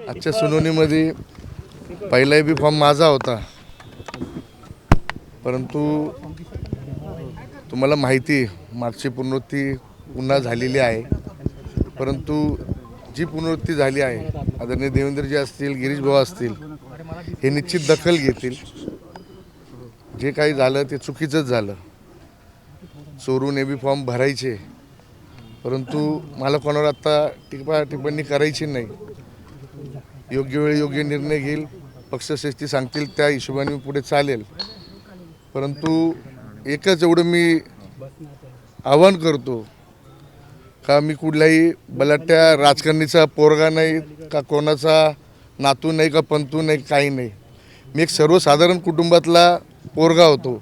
आजच्या सुनावणीमध्ये पहिला बी फॉर्म माझा होता, परंतु तुम्हाला माहिती आहे मागची पुनरावृत्ती पुन्हा झालेली आहे. परंतु जी पुनरावृत्ती झाली आहे, आदरणीय देवेंद्रजी असतील, गिरीश भाऊ असतील, हे निश्चित दखल घेतील. जे काही झालं ते चुकीचंच झालं. चोरून बी फॉर्म भरायचे, परंतु मला कोणावर आत्ता टिप्पणी करायची नाही. योग्य वेळी योग्य निर्णय घेईल, पक्षश्रेष्ठी सांगतील त्या हिशोबाने मी पुढे चालेल. परंतु एकच एवढं मी आवाहन करतो का मी कुठल्याही बलाट्या राजकारणीचा पोरगा नाही, का कोणाचा नातू नाही, का पंतू नाही, काही नाही. मी एक सर्वसाधारण कुटुंबातला पोरगा होतो.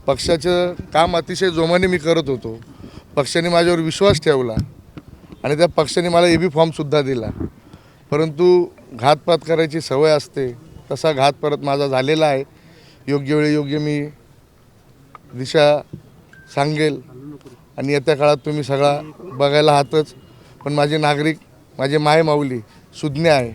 पक्षाचं काम अतिशय जोमाने मी करत होतो. पक्षाने माझ्यावर विश्वास ठेवला आणि त्या पक्षाने मला एबी फॉर्मसुद्धा दिला. परंतु घातपात करायची सवय असते, तसा घात परत माझा झालेला आहे. योग्य वेळी योग्य मी दिशा सांगेल आणि येत्या काळात तुम्ही सगळा बघायला आहातच. पण माझे नागरिक, माझे मायमाऊली सुज्ञ आहे.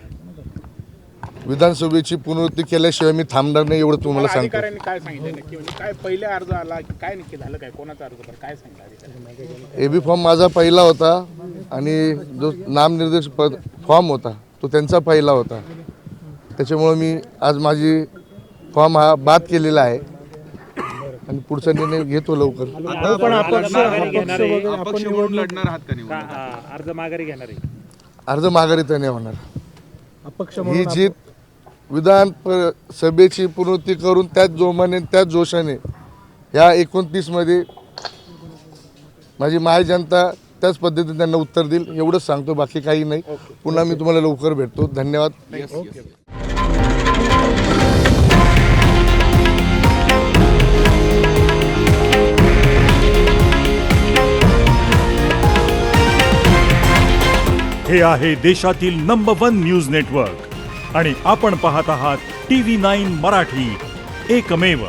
विधानसभेची पुनरावृत्ती केल्याशिवाय मी थांबणार नाही, एवढं तुम्हाला सांगतो. काय सांगितलं नक्की, म्हणजे काय पहिले अर्ज आला की काय नक्की झालं, काय कोणाचा अर्ज होता, काय सांगितलं? एबी फॉर्म माझा पहिला होता आणि जो नामनिर्देश फॉर्म होता तो त्यांचा पहिला होता. त्याच्यामुळे मी आज माझी फॉर्म हा बाद केलेला आहे आणि पुढचा निर्णय घेतो लवकर. अर्ज माघारी घेणार आहे? अर्ज माघारी तर नाही होणार. ही जीत विधान सभेची पुनरावृत्ती करून त्याच जोमाने, त्याच जोशाने या 29मध्ये माझी माय जनता त्याच पद्धतीने त्यांना उत्तर देईल, एवढंच सांगतो. बाकी काही नाही. पुन्हा मी तुम्हाला लवकर भेटतो. धन्यवाद. हे आहे देशातील नंबर 1 न्यूज नेटवर्क आणि आपण पाहत आहात TV9 मराठी, एकमेव.